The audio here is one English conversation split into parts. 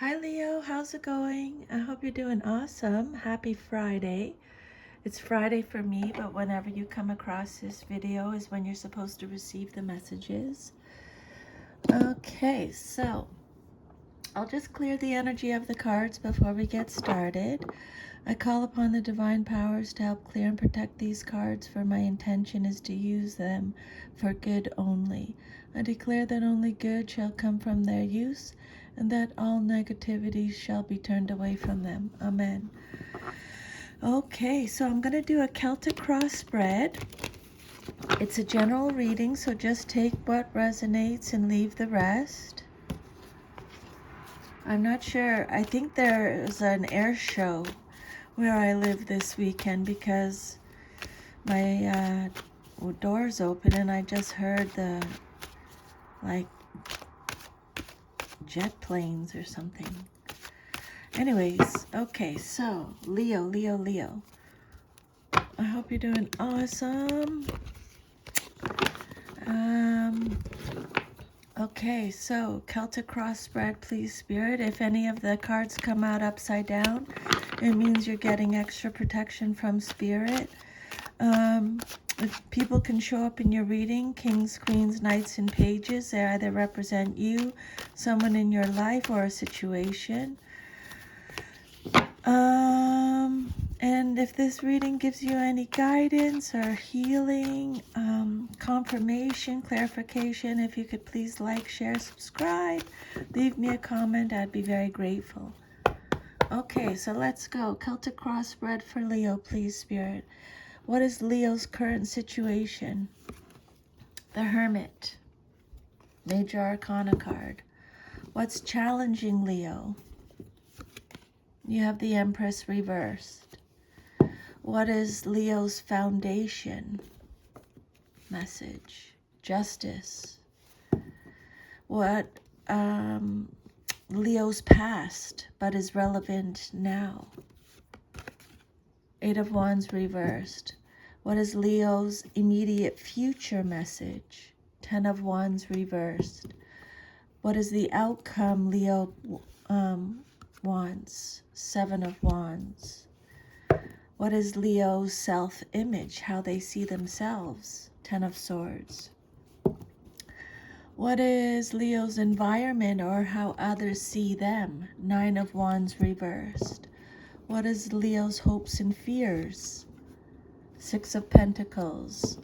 Hi Leo, how's it going? I hope you're doing awesome. Happy Friday. It's Friday for me, but whenever you come across this video is when you're supposed to receive the messages. Okay, so I'll just clear the energy of the cards before we get started. I call upon the divine powers to help clear and protect these cards, for my intention is to use them for good only. I declare that only good shall come from their use, and that all negativity shall be turned away from them. Amen. Okay, so I'm going to do a Celtic cross spread. It's a general reading, so just take what resonates and leave the rest. I'm not sure. I think there's an air show where I live this weekend because my door's open and I just heard the jet planes or something. Anyways, okay, so Leo. I hope you're doing awesome. Okay, so Celtic cross spread, please, Spirit. If any of the cards come out upside down, it means you're getting extra protection from Spirit. If people can show up in your reading, kings, queens, knights, and pages, they either represent you, someone in your life, or a situation. And if this reading gives you any guidance or healing, confirmation, clarification, if you could please like, share, subscribe, leave me a comment, I'd be very grateful. Okay, so let's go. Celtic cross spread for Leo, please, Spirit. What is Leo's current situation? The Hermit. Major Arcana card. What's challenging Leo? You have the Empress reversed. What is Leo's foundation? Message. Justice. What Leo's past but is relevant now? Eight of Wands reversed. What is Leo's immediate future message? Ten of Wands reversed. What is the outcome Leo wants? Seven of Wands. What is Leo's self-image, how they see themselves? Ten of Swords. What is Leo's environment or how others see them? Nine of Wands reversed. What is Leo's hopes and fears? Six of Pentacles.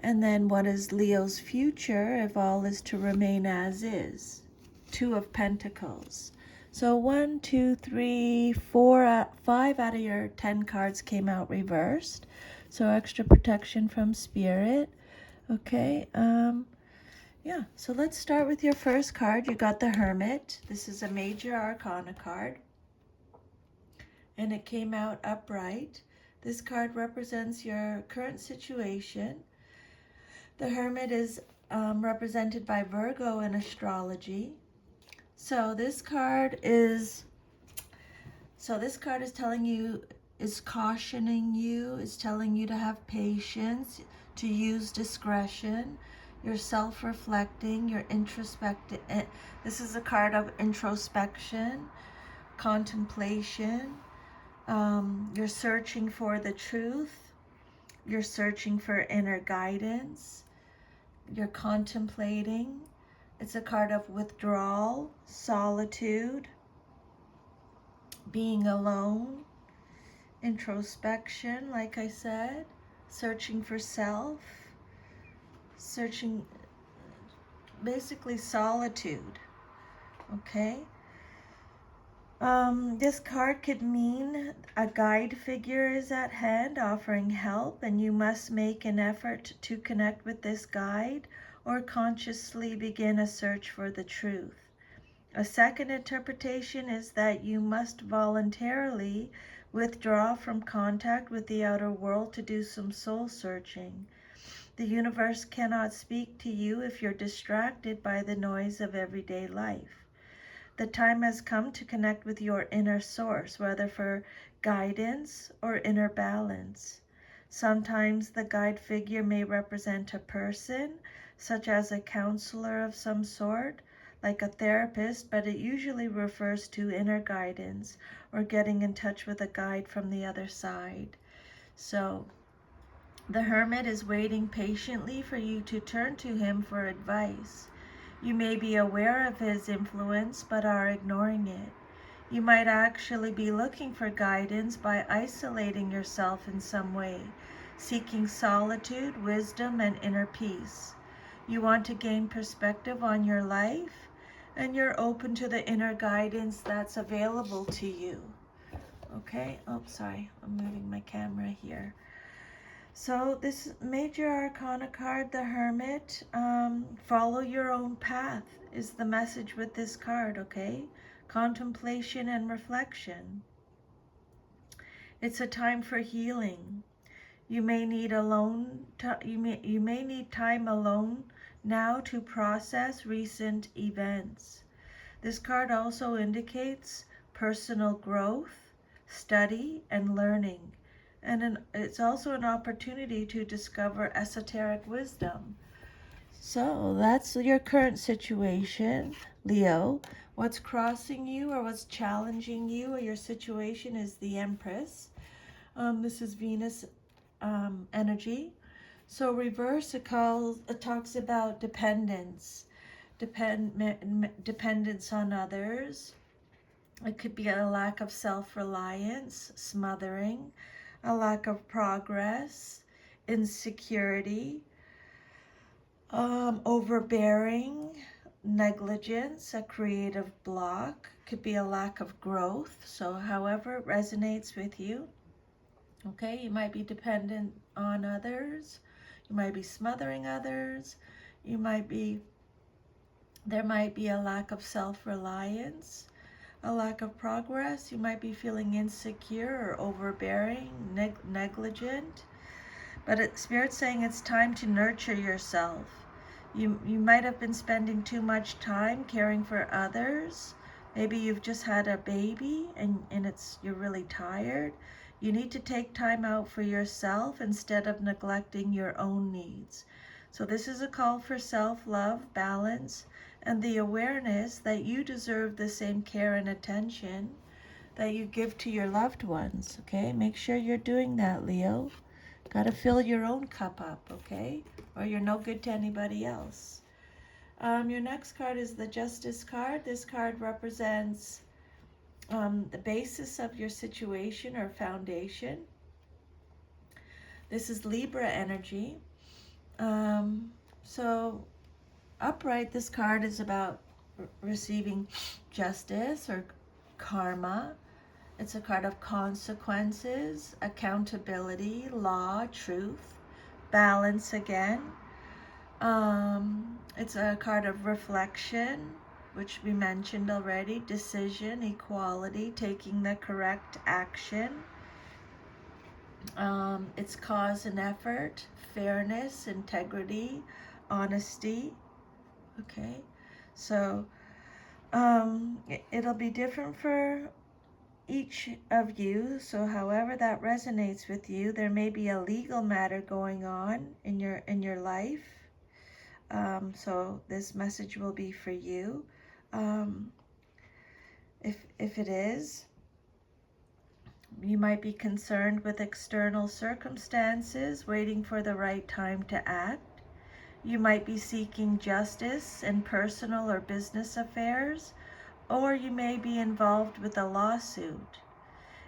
And then what is Leo's future if all is to remain as is? Two of Pentacles. So 1, 2, 3, 4, 5 out of your 10 cards came out reversed. So extra protection from Spirit. Okay, yeah, so let's start with your first card. You got the Hermit. This is a Major Arcana card. And it came out upright. This card represents your current situation. The Hermit is represented by Virgo in astrology. So this card is telling you, is cautioning you, is telling you to have patience, to use discretion. You're self-reflecting, you're introspecting. This is a card of introspection, contemplation. You're searching for the truth. You're searching for inner guidance. You're contemplating. It's a card of withdrawal, solitude, being alone, introspection, like I said, searching for self, searching, basically solitude, okay? This card could mean a guide figure is at hand offering help, and you must make an effort to connect with this guide or consciously begin a search for the truth. A second interpretation is that you must voluntarily withdraw from contact with the outer world to do some soul searching. The universe cannot speak to you if you're distracted by the noise of everyday life. The time has come to connect with your inner source, whether for guidance or inner balance. Sometimes the guide figure may represent a person, such as a counselor of some sort, like a therapist, but it usually refers to inner guidance or getting in touch with a guide from the other side. So the Hermit is waiting patiently for you to turn to him for advice. You may be aware of his influence but are ignoring it. You might actually be looking for guidance by isolating yourself in some way, seeking solitude, wisdom, and inner peace. You want to gain perspective on your life, and you're open to the inner guidance that's available to you. Okay, oh, sorry, I'm moving my camera here. So this Major Arcana card, the Hermit, follow your own path is the message with this card, okay? Contemplation and reflection. It's a time for healing. You may need you may need time alone now to process recent events. This card also indicates personal growth, study, and learning. And it's also an opportunity to discover esoteric wisdom. So that's your current situation, Leo. What's crossing you or what's challenging you or your situation is the Empress. This is Venus energy. So reverse, it talks about dependence, dependence on others. It could be a lack of self-reliance, smothering, a lack of progress, insecurity, overbearing, negligence, a creative block. Could be a lack of growth. So however it resonates with you. Okay, you might be dependent on others. You might be smothering others. There might be a lack of self-reliance, a lack of progress. You might be feeling insecure or overbearing, negligent. But Spirit's saying it's time to nurture yourself. You might have been spending too much time caring for others. Maybe you've just had a baby and you're really tired. You need to take time out for yourself instead of neglecting your own needs. So this is a call for self-love, balance, and the awareness that you deserve the same care and attention that you give to your loved ones, okay? Make sure you're doing that, Leo. Got to fill your own cup up, okay? Or you're no good to anybody else. Your next card is the Justice card. This card represents the basis of your situation or foundation. This is Libra energy. So upright, this card is about receiving justice or karma. It's a card of consequences, accountability, law, truth, balance again. It's a card of reflection, which we mentioned already, decision, equality, taking the correct action. It's cause and effort, fairness, integrity, honesty. Okay, so it'll be different for each of you. So however that resonates with you, there may be a legal matter going on in your life. So this message will be for you. If it is, you might be concerned with external circumstances, waiting for the right time to act. You might be seeking justice in personal or business affairs, or you may be involved with a lawsuit.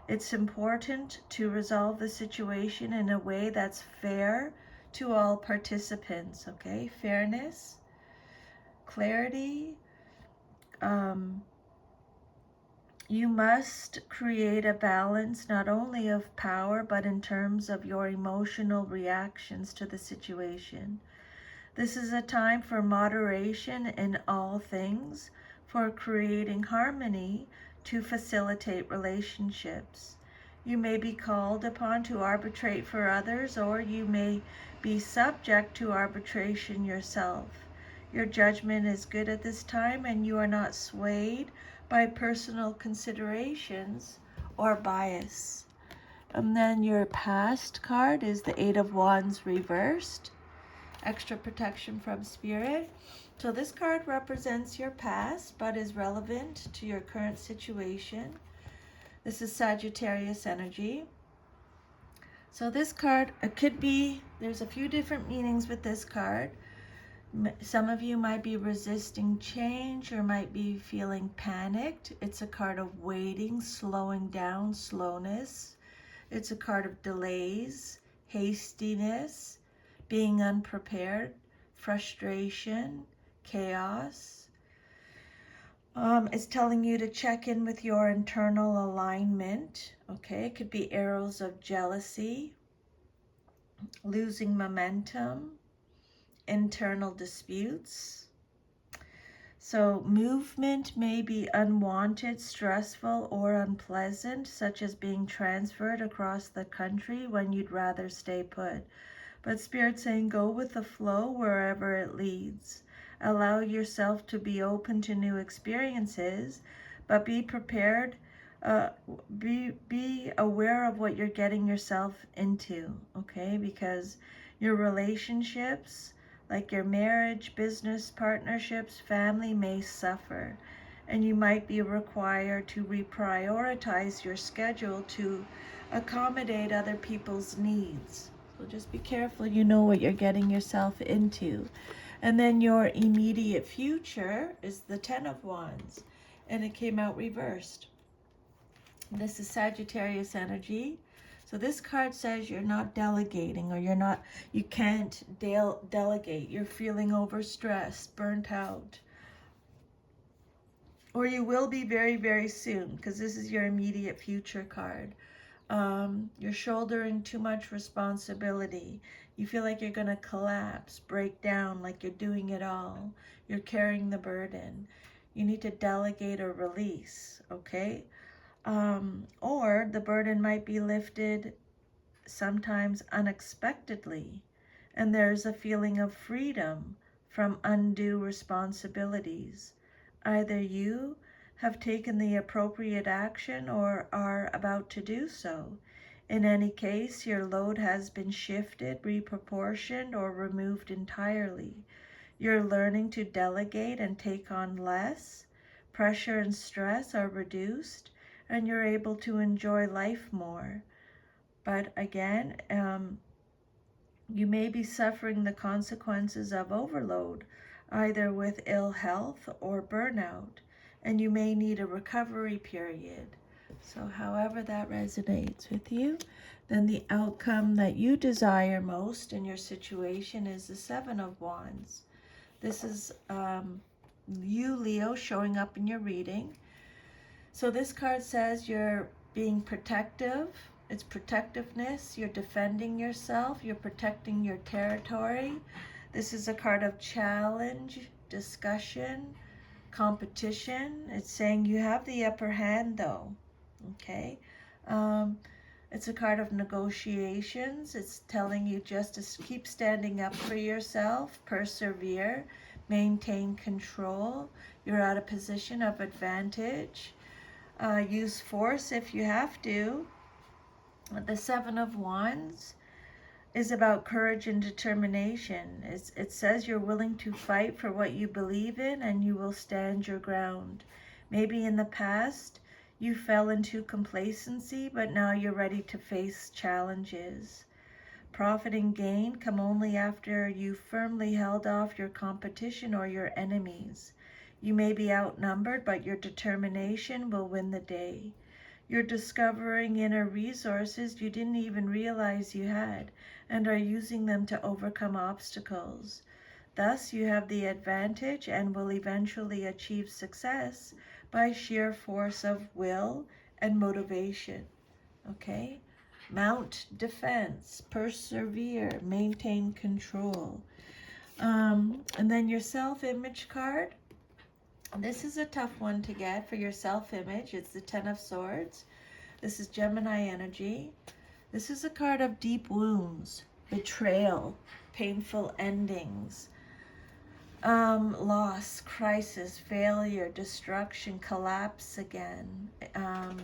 It's important to resolve the situation in a way that's fair to all participants, okay? Fairness, clarity. You must create a balance not only of power, but in terms of your emotional reactions to the situation. This is a time for moderation in all things, for creating harmony to facilitate relationships. You may be called upon to arbitrate for others, or you may be subject to arbitration yourself. Your judgment is good at this time, and you are not swayed by personal considerations or bias. And then your past card is the Eight of Wands reversed. Extra protection from Spirit. So this card represents your past but is relevant to your current situation. This is Sagittarius energy. So this card, it could be, there's a few different meanings with this card. Some of you might be resisting change or might be feeling panicked. It's a card of waiting, slowing down, slowness. It's a card of delays, hastiness, being unprepared, frustration, chaos. It's telling you to check in with your internal alignment. Okay, it could be arrows of jealousy, losing momentum, internal disputes. So movement may be unwanted, stressful, or unpleasant, such as being transferred across the country when you'd rather stay put. But Spirit's saying go with the flow wherever it leads. Allow yourself to be open to new experiences, but be prepared. Be aware of what you're getting yourself into, okay? Because your relationships, like your marriage, business partnerships, family, may suffer, and you might be required to reprioritize your schedule to accommodate other people's needs. So just be careful, you know what you're getting yourself into. And then your immediate future is the Ten of Wands, and it came out reversed. This is Sagittarius energy. So this card says you're not delegating, or you can't delegate. You're feeling overstressed, burnt out. Or you will be very, very soon, because this is your immediate future card. You're shouldering too much responsibility. You feel like you're going to collapse, break down, like you're doing it all. You're carrying the burden. You need to delegate or release, okay? Or the burden might be lifted sometimes unexpectedly, and there's a feeling of freedom from undue responsibilities. Either you have taken the appropriate action or are about to do so. In any case, your load has been shifted, reproportioned, or removed entirely. You're learning to delegate and take on less. Pressure and stress are reduced, and you're able to enjoy life more. But again, you may be suffering the consequences of overload, either with ill health or burnout, and you may need a recovery period. So however that resonates with you, then the outcome that you desire most in your situation is the Seven of Wands. This is you, Leo, showing up in your reading. So this card says you're being protective. It's protectiveness. You're defending yourself. You're protecting your territory. This is a card of challenge, discussion, competition. It's saying you have the upper hand, though. Okay. It's a card of negotiations. It's telling you just to keep standing up for yourself, persevere, maintain control. You're at a position of advantage. Use force if you have to. The Seven of Wands is about courage and determination. It says you're willing to fight for what you believe in, and you will stand your ground. Maybe in the past you fell into complacency, but now you're ready to face challenges. Profit and gain come only after you firmly held off your competition or your enemies. You may be outnumbered, but your determination will win the day. You're discovering inner resources you didn't even realize you had, and are using them to overcome obstacles. Thus, you have the advantage and will eventually achieve success by sheer force of will and motivation. Okay? Mount defense, persevere, maintain control. And then your self-image card. This is a tough one to get for your self-image. It's the Ten of Swords. This is Gemini energy. This is a card of deep wounds, betrayal, painful endings, loss, crisis, failure, destruction, collapse again,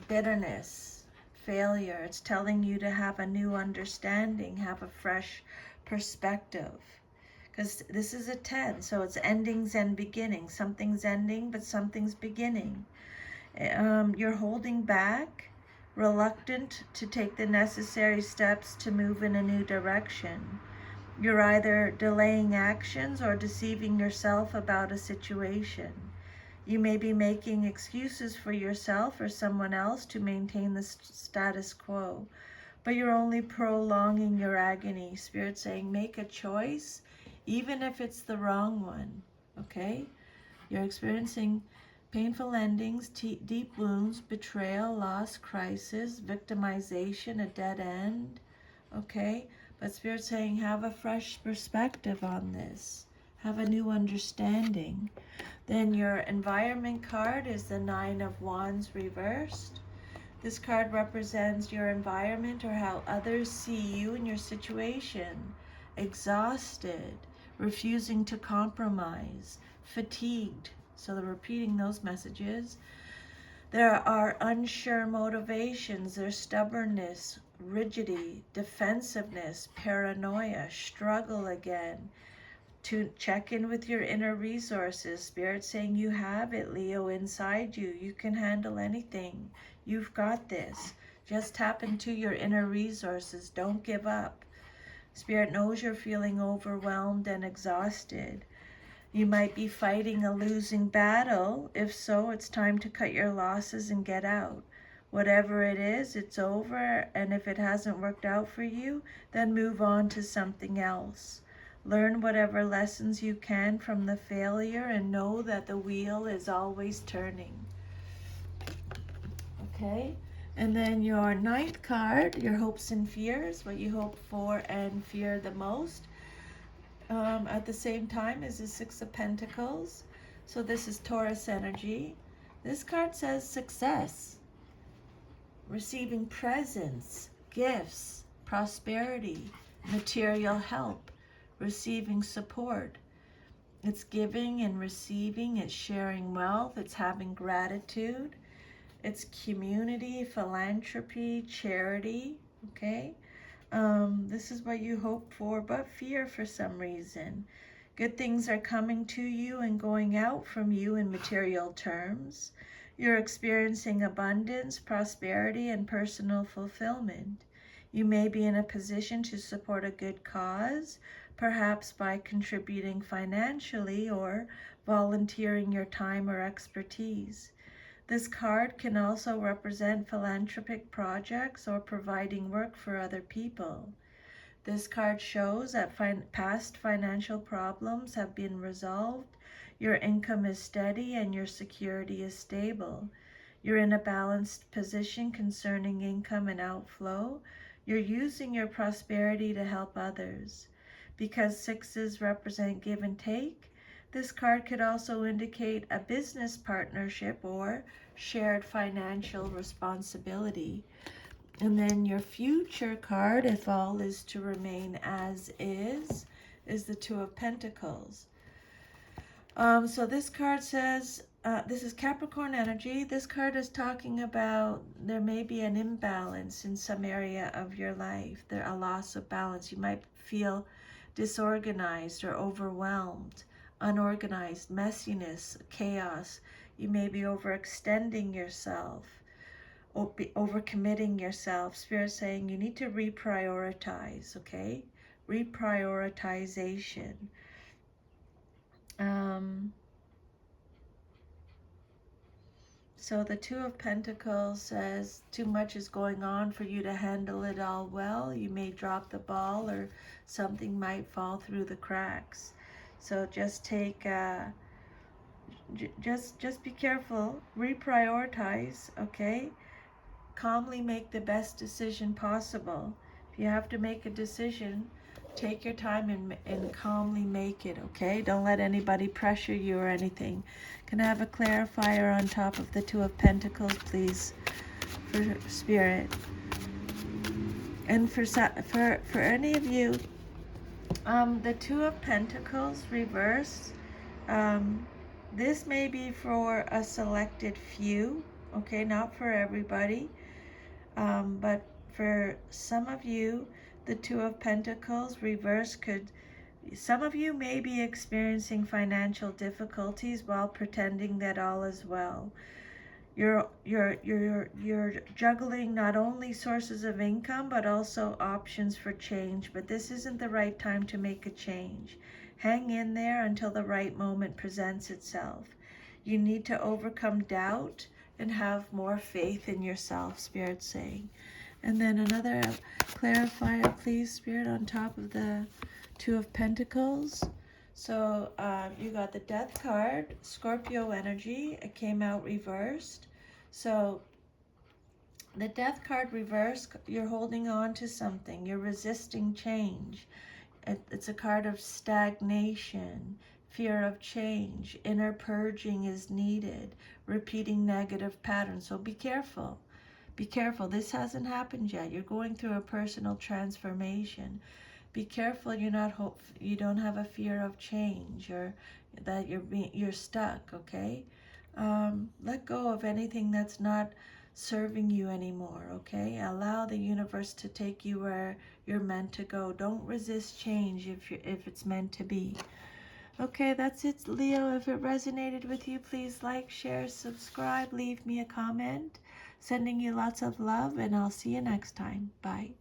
bitterness, failure. It's telling you to have a new understanding, have a fresh perspective. because this is a 10, so it's endings and beginnings. Something's ending, but something's beginning. You're holding back, reluctant to take the necessary steps to move in a new direction. You're either delaying actions or deceiving yourself about a situation. You may be making excuses for yourself or someone else to maintain the status quo, but you're only prolonging your agony. Spirit saying, make a choice, even if it's the wrong one, okay? You're experiencing painful endings, deep wounds, betrayal, loss, crisis, victimization, a dead end, okay? But Spirit's saying, have a fresh perspective on this. Have a new understanding. Then your environment card is the 9 of Wands reversed. This card represents your environment or how others see you and your situation. Exhausted, refusing to compromise, fatigued. So they're repeating those messages. There are unsure motivations. There's stubbornness, rigidity, defensiveness, paranoia, struggle again. To check in with your inner resources. Spirit saying you have it, Leo, inside you. You can handle anything. You've got this. Just tap into your inner resources. Don't give up. Spirit knows you're feeling overwhelmed and exhausted. You might be fighting a losing battle. If so, it's time to cut your losses and get out. Whatever it is, it's over, and if it hasn't worked out for you, then move on to something else. Learn whatever lessons you can from the failure and know that the wheel is always turning. Okay? And then your 9th card, your hopes and fears, what you hope for and fear the most. At the same time is the 6 of Pentacles. So this is Taurus energy. This card says success, receiving presents, gifts, prosperity, material help, receiving support. It's giving and receiving, it's sharing wealth, it's having gratitude, it's community, philanthropy, charity, okay? This is what you hope for, but fear for some reason. Good things are coming to you and going out from you in material terms. You're experiencing abundance, prosperity, and personal fulfillment. You may be in a position to support a good cause, perhaps by contributing financially or volunteering your time or expertise. This card can also represent philanthropic projects or providing work for other people. This card shows that past financial problems have been resolved, your income is steady, and your security is stable. You're in a balanced position concerning income and outflow. You're using your prosperity to help others. Because 6s represent give and take, this card could also indicate a business partnership or shared financial responsibility. And then your future card, if all is to remain as is the 2 of Pentacles. So this card says, this is Capricorn energy. This card is talking about there may be an imbalance in some area of your life. There a loss of balance. You might feel disorganized or overwhelmed, unorganized, messiness, chaos. You may be overextending yourself, overcommitting yourself. Spirit saying you need to reprioritize, okay? Reprioritization. So the 2 of Pentacles says too much is going on for you to handle it all well. You may drop the ball or something might fall through the cracks. So just take, just be careful, reprioritize, okay? Calmly make the best decision possible. If you have to make a decision, take your time and calmly make it, okay? Don't let anybody pressure you or anything. Can I have a clarifier on top of the 2 of Pentacles, please, for Spirit? And for any of you, the 2 of Pentacles reversed, this may be for a selected few, okay? Not for everybody. But for some of you, the 2 of Pentacles reverse could, Some of you may be experiencing financial difficulties while pretending that all is well. You're juggling not only sources of income but also options for change, but this isn't the right time to make a change. Hang in there until the right moment presents itself. You need to overcome doubt and have more faith in yourself, Spirit's saying. And then another clarifier, please, Spirit, on top of the Two of Pentacles. So you got the Death card, Scorpio energy. It came out reversed. So the Death card reversed, you're holding on to something. You're resisting change. It's a card of stagnation, fear of change. Inner purging is needed. Repeating negative patterns. So be careful. Be careful. This hasn't happened yet. You're going through a personal transformation. Be careful you don't have a fear of change, or that you're stuck, okay? Let go of anything that's not serving you anymore, okay? Allow the universe to take you where you're meant to go. Don't resist change if it's meant to be. Okay, that's it, Leo. If it resonated with you, please like, share, subscribe, leave me a comment. Sending you lots of love, and I'll see you next time. Bye.